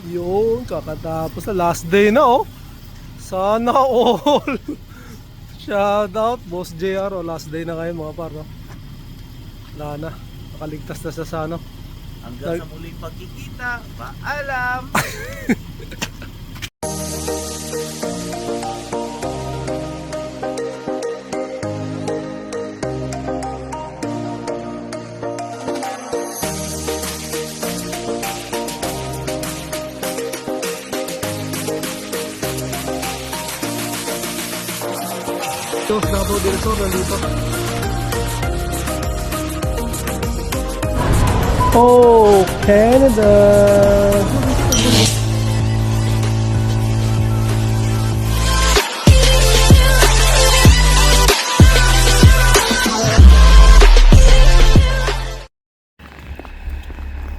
Yun, kakatapos na, last day na oh. Sana all. Shout out Boss JR, oh, last day na kayo mga par, no? Wala na, nakaligtas na sa ano. Hanggang sa muling pagkikita, paalam! Diyos, Davao del Sur, nandito. Oh, Canada!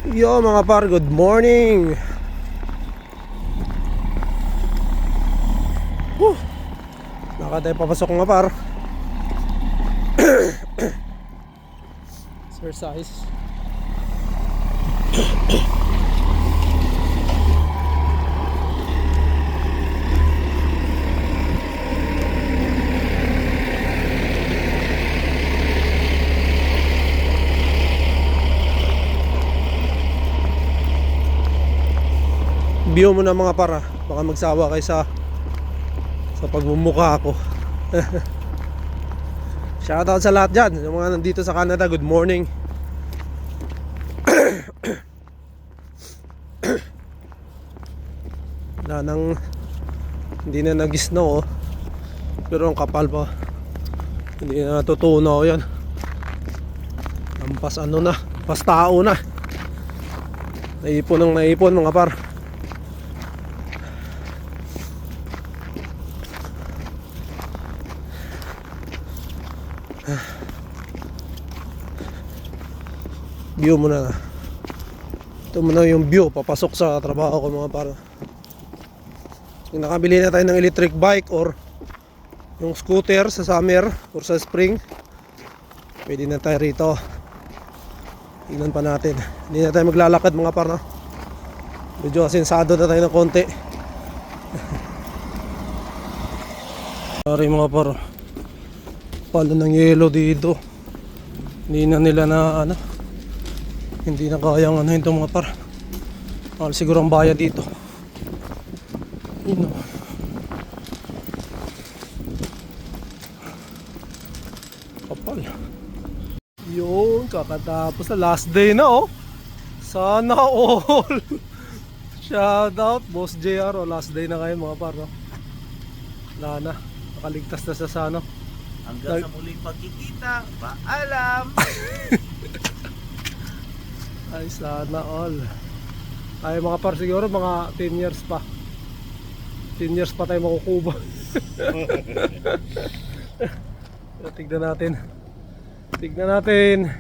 Yo mga par, good morning! Naka tayo papasok nga par. Exercise. View mo na mga para, baka magsawa kayo sa pagmumukha ko. Shoutout sa lahat dyan, yung mga nandito sa Canada, good morning. Wala nang, hindi na nag-snow oh. Pero ang kapal pa, hindi na natutunaw yan. Lampas ano na, pas tao na. Naipon ng naipon mga par. View mo na. Ito mo na yung view papasok sa trabaho ko mga para. Kung nakabili na tayo ng electric bike or yung scooter sa summer or sa spring, pwede na tayo rito. Tingnan pa natin. Hindi na tayo maglalakad mga para. Medyo asensado na tayo ng konti. Sorry mga para. Palo ng yelo dito. Hindi na nila na ano, hindi na kayang ano ito mga par. Mahal siguro ang bayad dito. Yun o. Kapal. Yun, kakatapos na, last day na oh. Sana all. Shout out Boss JR, oh, last day na kayo mga par, no? Wala na, nakaligtas na sa ano. Hanggang sa muling pagkikita, paalam! Ay sana all. Ay mga par, siguro mga 10 years pa. 10 years pa tayo makukuba. Tignan natin. Tignan natin.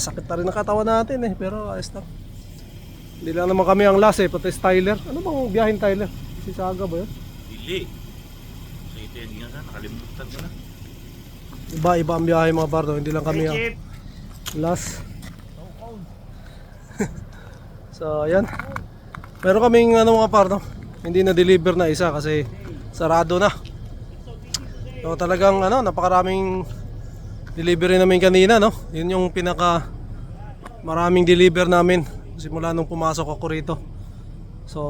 Sakit na rin ang katawan natin eh. Pero ayos lang. Hindi lang naman kami ang last eh. Pati si Tyler. Ano bang biyahin Tyler? Si Saga ba yun? Dili. So ito yung nga, nakalimutan ko na. Iba ang biyahe mga par. Hindi lang kami ang last. So ayan. Meron kaming ano mga par, no? Hindi na deliver na isa kasi sarado na. So talagang ano, napakaraming delivery namin kanina, no? Yun yung pinaka maraming deliver namin simula nung pumasok ako rito. So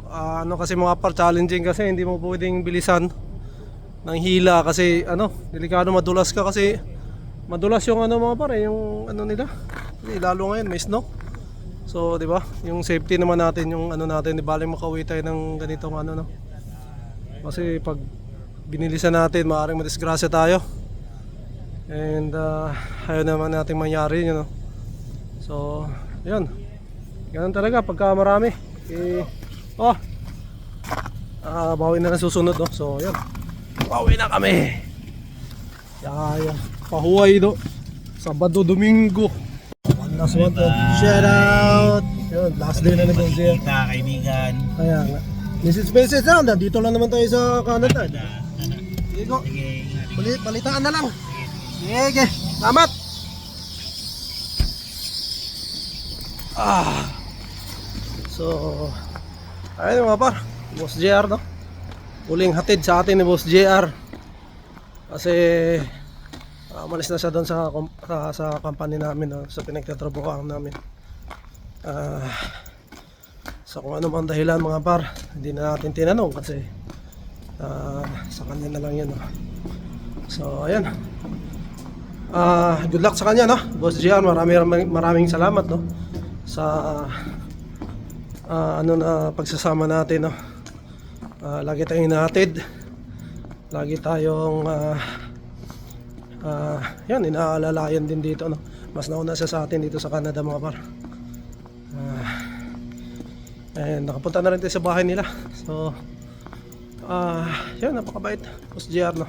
ano kasi mga par, challenging kasi hindi mo pwedeng bilisan ng hila kasi ano, delikado madulas ka kasi madulas yung ano mga par, yung ano nila. Kasi lalo ngayon may snow. So, di ba? Yung safety naman natin, yung ano natin, di baling makauwi tayo ng ganitong ano, no? Kasi pag binilisan natin, maaaring madisgrasya tayo. And ayaw naman natin mangyari yun, no? So, yun. Ganun talaga pagka marami. Bawi na ng susunod, no? So, yun. Bawi na kami. Yan. Pahuway, no? Sabado, Domingo. Last one to shout out. Yun, last day na nag-share. Kita, kaibigan. Kaya nga. Mrs. Spencer down, dito lang naman tayo sa Canada. Sige ko. Balitaan na lang. Sige. Salamat. So, ayun mga par, Boss JR, no? Huling hatid sa atin ni Boss JR. Kasi umalis na siya doon sa company namin, no? Sa pinagtatrabahoan namin. So kung ano man dahilan mga par, hindi na natin tinanong kasi sa kanya na lang yun, no? So ayan, good luck sa kanya, no? Boss JR, maraming salamat, no? Sa pagsasama natin, no? Lagi tayong hinahatid, lagi tayong yan, inaalalayan din dito, no? Mas nauna siya sa atin dito sa Canada mga par. And nakapunta na rin tayo sa bahay nila. So yan, napakabait Boss JR, no?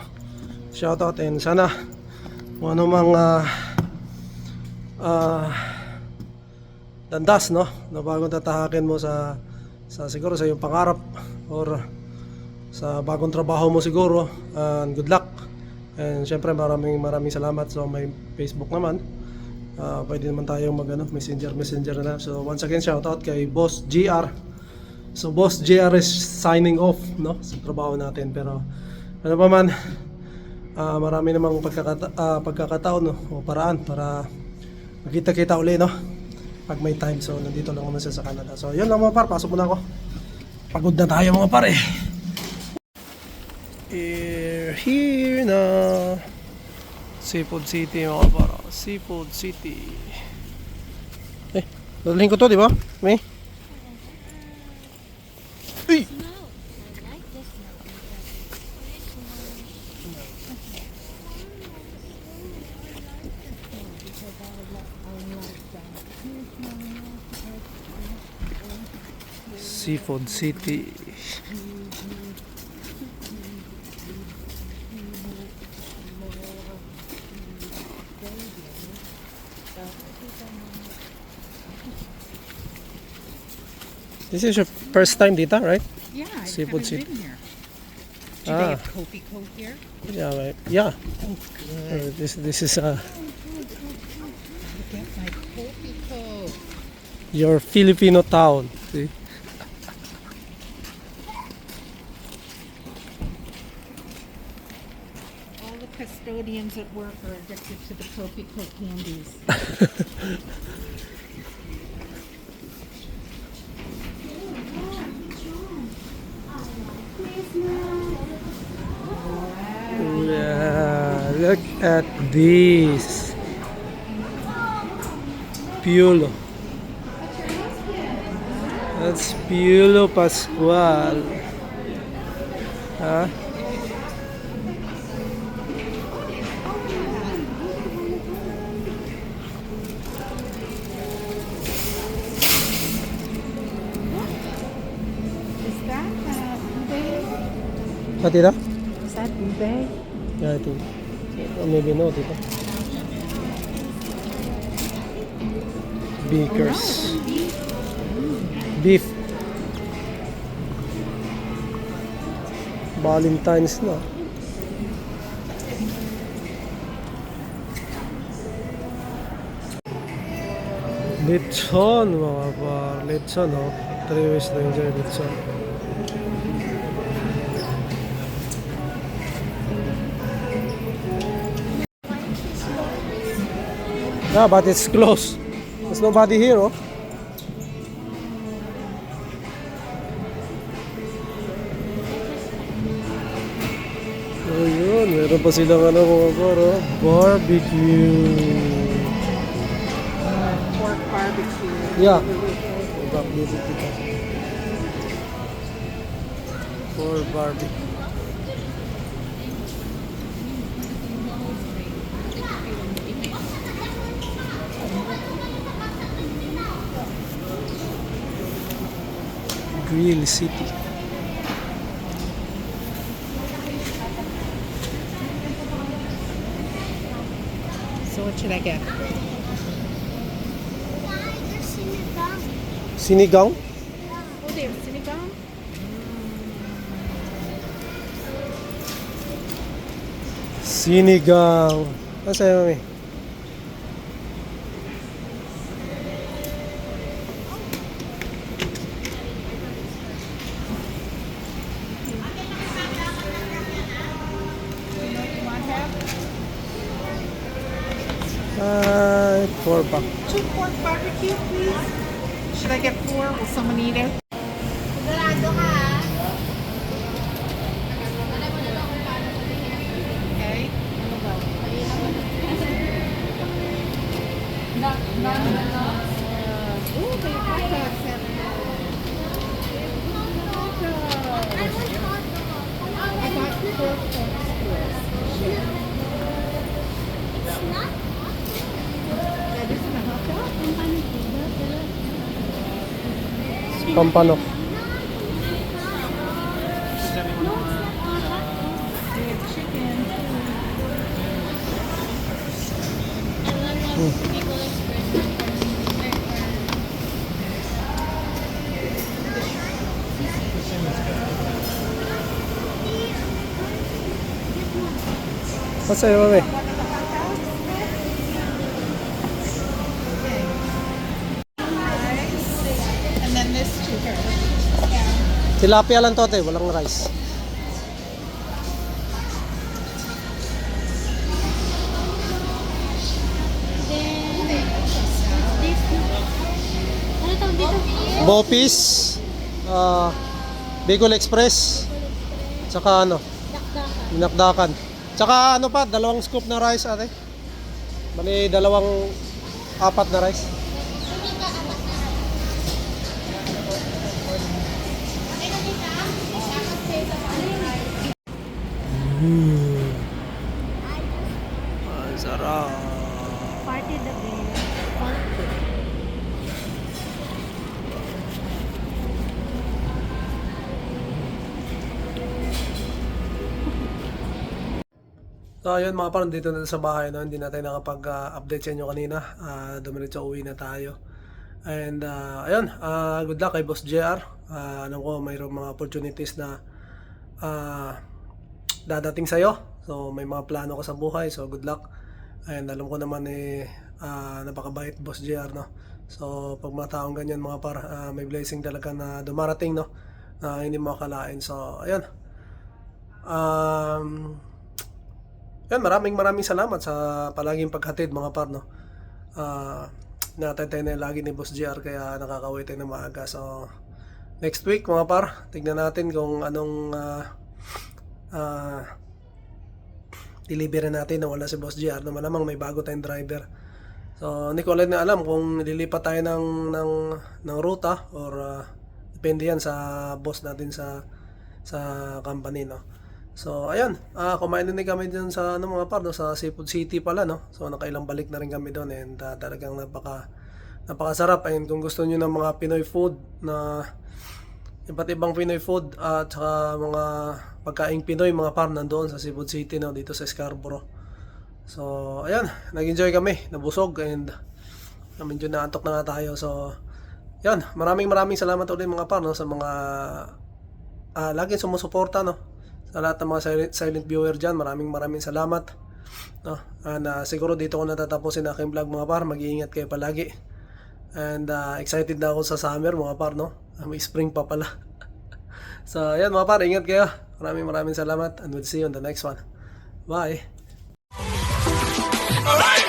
Shoutout, and sana kung ano mang landas, no, na bagong tatahakin mo sa siguro sa iyong pangarap or sa bagong trabaho mo siguro, and good luck. And syempre maraming salamat. So may Facebook naman, pwede naman tayong messenger na. So once again, shoutout kay Boss JR. So Boss JR is signing off, no, sa trabaho natin. Pero ano pa man, marami namang pagkakataon, no, o paraan para magkita-kita uli, no, pag may time. So nandito lang naman siya sa Canada. So yun lang mga par, pasok muna ako. Pagod na tayo mga par eh. Here na Seafood City mga par. Seafood City. Dalhin ko to, di ba? May? Uy! Seafood City. This is your first time dito, right? Yeah, I Seafood haven't City. been here. Do they have Kopi Co here? Yeah, right. Yeah. Oh, good. This is Get my Kopi Co. your Filipino town. See? All the custodians at work are addicted to the Kopi Co candies. Yeah, look at this. Piolo. That's Piolo Pascual. Huh? Is that ube? Pati na? Is that ube? Yeah, I think. Or maybe no, dito. Beakers. Beef. Valentine's na. Lechon mga par. Lechon, oh. 3 ways na enjoy lechon. Yeah, but it's closed. There's nobody here, oh. Oh, yun. Meron pa silang mga par, oh. Barbecue. Pork barbecue. Yeah. For barbecue. Grill City. So what should I get? Sinigang? Oh, they have sinigang? Sinigang. Ano sa'yo, mami? 4 pack. 2 pork barbecue, please. Should I get 4? Will someone eat it? Sigurado ka, ah. Okay. Ooh, they hot dogs have I got 4 pork skewers. That isn't a hot dog? Pampano. They have chicken. What's sa'yo, mami? And then this to her. Tilapia lang to, te. Walang rice. Ano tawag dito? Bopis, Bicol Express, tsaka ano, Dakdakan. Dinakdakan. Tsaka ano pa, 2 scoop na rice, ate. Bali, 4 na rice. Ang sarap. Party the bear. So ayun mga par, dito na sa bahay, no? Hindi natin nakapag-update sa inyo kanina. Dumiretso uwi na tayo. And ayun, good luck kay Boss JR. Alam ko mayroong mga opportunities na dadating sa'yo. So may mga plano ka sa buhay, so good luck. And alam ko naman napakabait Boss JR, no? So pag mga taong ganyan mga par, may blessing talaga na dumarating, no? Na hindi mo akalain. So ayun. Yan, maraming salamat sa palaging paghatid mga par, no. Natatay na lagi ni Boss JR kaya nakakauwi tayo na maaga. So next week mga par, tignan natin kung anong delivery natin na wala si Boss JR. Na malamang may bago tayong driver. So hindi ko ulit na alam kung lilipat tayo ng ruta or depende yan sa boss natin sa company, no. So ayun, kumain din kami dyan sa mga par, no, sa Seafood City pala, no. So nakailang balik na rin kami doon and talagang napakasarap. And kung gusto niyo ng mga Pinoy food na iba't ibang Pinoy food at saka mga pagkaing Pinoy mga par, nandoon sa Seafood City, no, dito sa Scarborough. So ayun, nag-enjoy kami, nabusog and medyo naantok na nga tayo. So yun, maraming salamat ulit mga par, no, sa mga laging sumusuporta, no. Sa lahat ng mga silent viewer dyan, maraming salamat, no? And siguro dito ko natatapusin aking vlog mga par. Mag-iingat kayo palagi. And excited na ako sa summer mga par, no? May spring pa pala. So ayan mga par, ingat kayo. Maraming salamat and we'll see you on the next one. Bye. Alright.